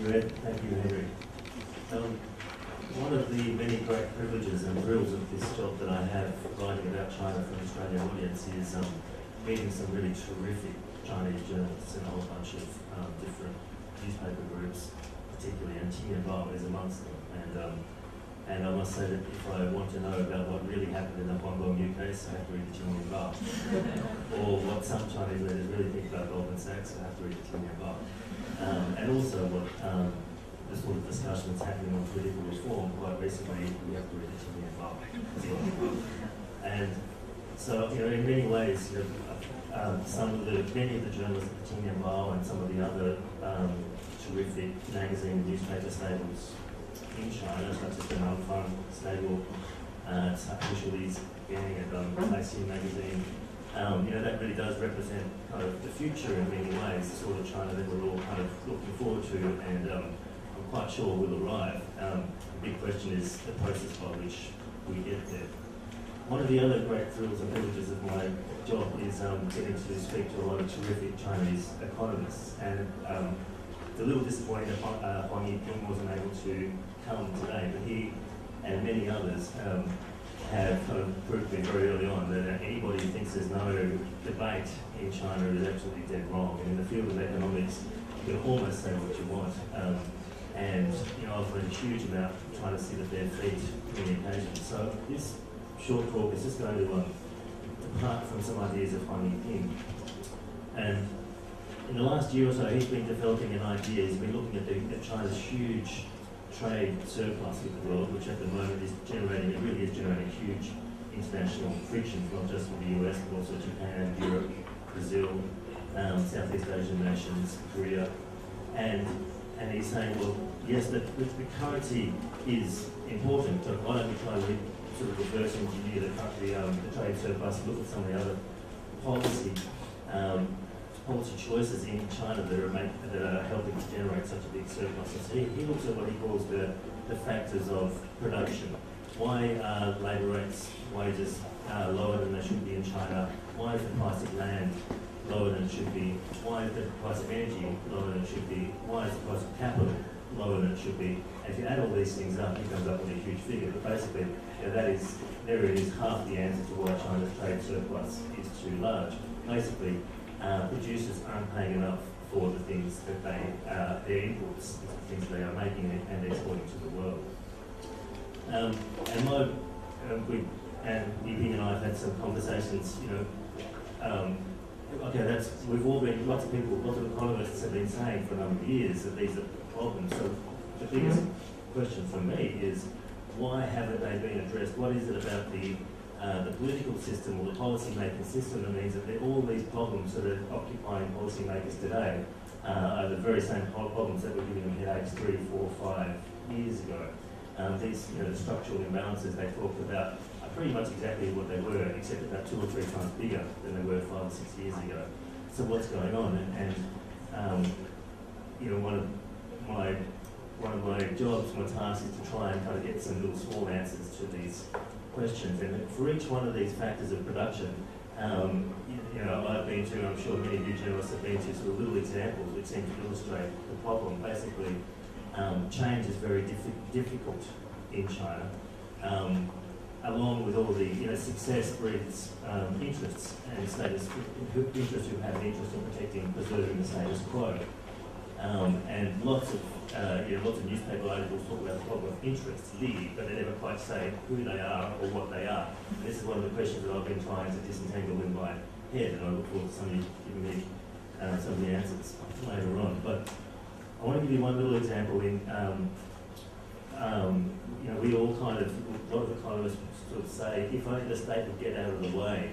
you, Ed. Thank you, Henry. One of the many great privileges and thrills of this job that I have writing about China for an Australian audience is meeting some really terrific Chinese journalists and a whole bunch of different newspaper groups, particularly, and Bao is amongst them. And I must say that if I want to know about what really happened in the Hong Kong new case, I have to read the Bao. Or what some Chinese leaders really think about Goldman Sachs, I have to read the Bao. And also what the sort of discussion that's happening on political reform quite recently, we have to read the Bao as well. And so, in many ways, many of the journalists at the Bao and some of the other terrific magazine and newspaper stables in China, such as the Nanfang stable, Shuli's gang at ACYD magazine, that really does represent kind of the future in many ways, the sort of China that we're all kind of looking forward to, and I'm quite sure will arrive. The big question is the process by which we get there. One of the other great thrills and privileges of my job is getting to speak to a lot of terrific Chinese economists, and it's a little disappointing that Huang Yiping wasn't able to come today, but he and many others have kind of proved to me very early on that anybody who thinks there's no debate in China is absolutely dead wrong. And in the field of economics, you can almost say what you want. And I've learned a huge amount trying to sit at their feet many occasions. So this short talk is just going to depart from some ideas of Huang Yiping. And in the last year or so, he's been developing an idea. He's been looking at China's huge trade surplus with the world, which at the moment is generating huge international frictions, not just with the US, but also Japan, Europe, Brazil, Southeast Asian nations, Korea. And he's saying, well, yes, the currency is important, but why don't we try to sort of reverse engineer the trade surplus and look at some of the other policy choices in China that are helping to generate such a big surplus. So he looks at what he calls the factors of production. Why are labour rates, wages lower than they should be in China? Why is the price of land lower than it should be? Why is the price of energy lower than it should be? Why is the price of capital lower than it should be? And if you add all these things up, it comes up with a huge figure. But basically, there it is, half the answer to why China's trade surplus is too large. Basically, producers aren't paying enough for the things that their inputs, the things they are making and exporting to the world. Yiping and I have had some conversations, lots of economists have been saying for a number of years that these are problems. So the biggest question for me is, why haven't they been addressed? What is it about the political system or the policy-making system that means that all these problems that are occupying policymakers today are the very same problems that were giving them headaches 3, 4, 5 years ago? These structural imbalances they talked about are pretty much exactly what they were, except about 2 or 3 times bigger than they were 5 or 6 years ago. So what's going on? One of my jobs, my task is to try and kind of get some little small answers to these questions. And for each one of these factors of production, I've been to, and I'm sure many of you journalists have been to, sort of little examples which seem to illustrate the problem. Basically, change is very difficult in China. Along with all the, success breeds interests and interests who have an interest in protecting, preserving the status quo. And lots of newspaper articles talk about the problem of interest, but they never quite say who they are or what they are. And this is one of the questions that I've been trying to disentangle in my head, and I look forward to somebody giving me some of the answers later on. But I want to give you one little example. We all a lot of economists sort of say, if only the state would get out of the way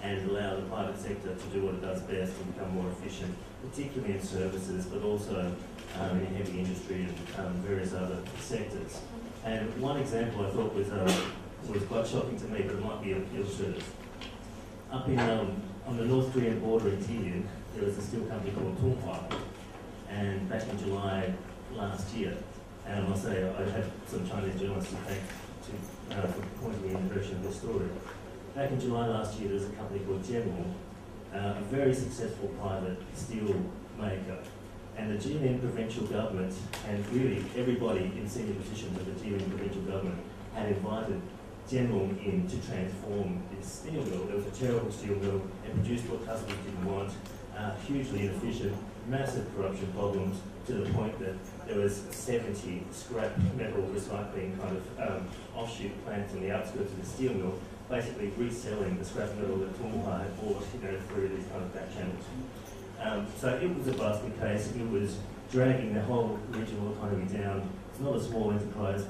and allow the private sector to do what it does best and become more efficient, particularly in services, but also in heavy industry and various other sectors. And one example I thought was quite shocking to me, but it might be illustrative. Up in on the North Korean border in Tinian, there was a steel company called Tunghua, and back in July last year, and I must say I had some Chinese journalists to thank for pointing me in the direction of this story. Back in July last year, there was a company called General, a very successful private steel maker, And the Jilin provincial government, and really everybody in senior positions of the Jilin provincial government, had invited General in to transform this steel mill. It was a terrible steel mill. It produced what customers didn't want, hugely inefficient, massive corruption problems, to the point that there was 70 scrap metal recycling kind of offshoot plants on the outskirts of the steel mill, basically reselling the scrap metal that Tonghua had bought, through these kind of back channels. So it was a basket case. It was dragging the whole regional economy down. It's not a small enterprise,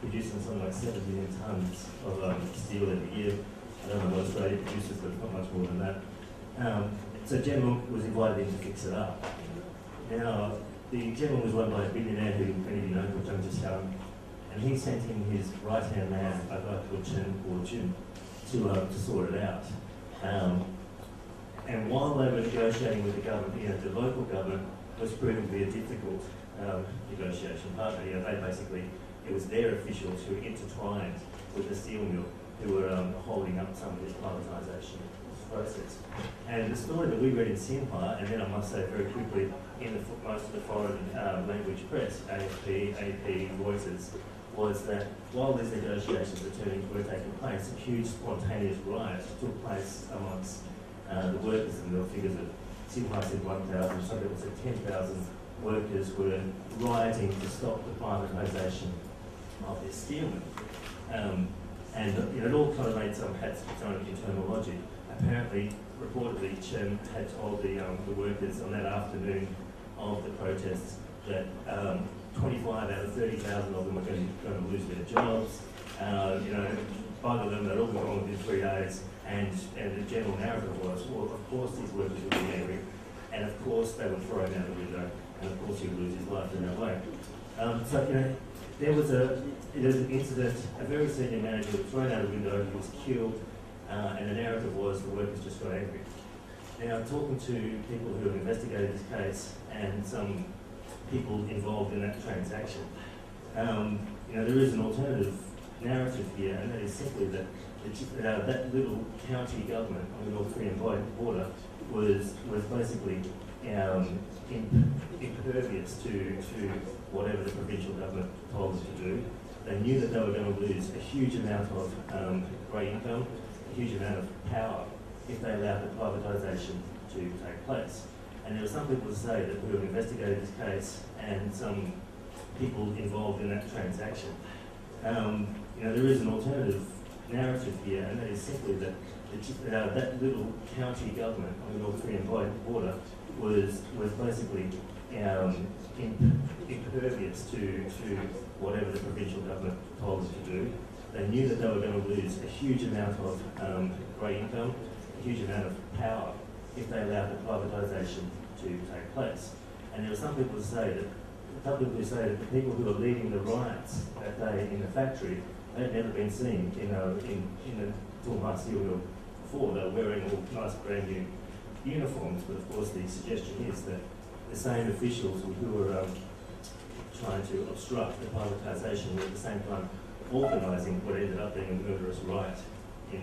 producing something like 7 million tonnes of steel every year. I don't know what Australia produces, but it's not much more than that. So General was invited in to fix it up. Now, the General was run by a billionaire who many of you know, called Zhang Zhixiang, and he sent in his right-hand man, a guy called Chen Guojun, to sort it out. And while they were negotiating with the government, the local government was proving to be a difficult negotiation partner. It was their officials who were intertwined with the steel mill who were holding up some of this privatisation process. And the story that we read in Xinhua, and then I must say very quickly, in most of the foreign language press, AFP, AP, Reuters, was that while these negotiations were taking place, a huge spontaneous riot took place amongst the workers, and there were figures of Xinhua said 1,000, some people said 10,000 workers were rioting to stop the privatisation of this steel mill. And it all kind of had its own internal logic. Apparently, reportedly, Chen had told the workers on that afternoon of the protests that 25 out of 30,000 of them were going to lose their jobs. By them, they'd all be gone within 3 days. And the general narrative was, well, of course these workers would be angry, and of course they were thrown out the window, and of course he would lose his life in that way. There was an incident, a very senior manager was thrown out the window, he was killed, and the narrative was the workers just got angry. Now, talking to people who have investigated this case and some people involved in that transaction, there is an alternative narrative here, and that is simply that that little county government on the North Korean border was basically impervious to whatever the provincial government told them to do. They knew that they were going to lose a huge amount of great income, a huge amount of power, if they allowed the privatisation to take place. And there are some people who have investigated this case and some people involved in that transaction. There is an alternative narrative here, and that is simply that that little county government on the North Korean border was basically impervious to whatever the provincial government told them to do. They knew that they were going to lose a huge amount of great income, a huge amount of power, if they allowed the privatisation to take place. And there are some people who say that the people who are leading the riots that day in the factory, they'd never been seen in the Tonghua steel mill before. They were wearing all nice brand new uniforms, but of course the suggestion is that the same officials who were trying to obstruct the privatisation were at the same time organising what ended up being a murderous riot in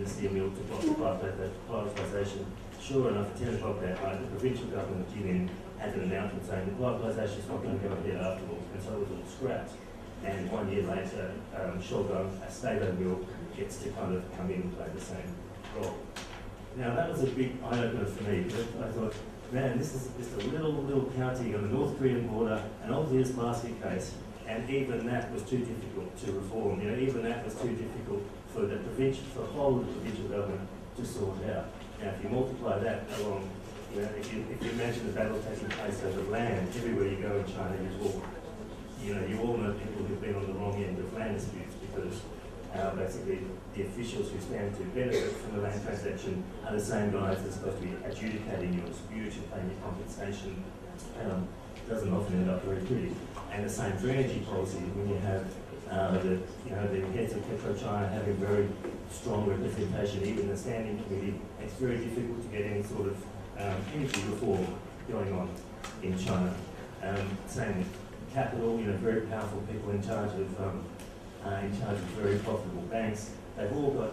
the steel mill to block the privatisation. Sure enough, at 10 o'clock that night, the provincial government of Jilin had an announcement saying the privatisation is not going to go ahead after all, and so it was all scrapped. And 1 year later, Shogun, a state-owned mill, gets to kind of come in and play the same role. Now that was a big eye-opener for me. I thought, man, this is just a little county on the North Korean border, an obvious basket case, and even that was too difficult to reform. Even that was too difficult for the whole of the provincial government to sort out. Now, if you multiply that along, if you imagine the battle taking place over land, everywhere you go in China, you all know people who've been on the wrong end of land disputes, because basically the officials who stand to benefit from the land transaction are the same guys that are supposed to be adjudicating your dispute and paying your compensation. Doesn't often end up very pretty. And the same for energy policy, when you have the heads of PetroChina having very strong representation, even the standing committee, it's very difficult to get any sort of energy reform going on in China. Same with capital, very powerful people in charge of very profitable banks. They've all got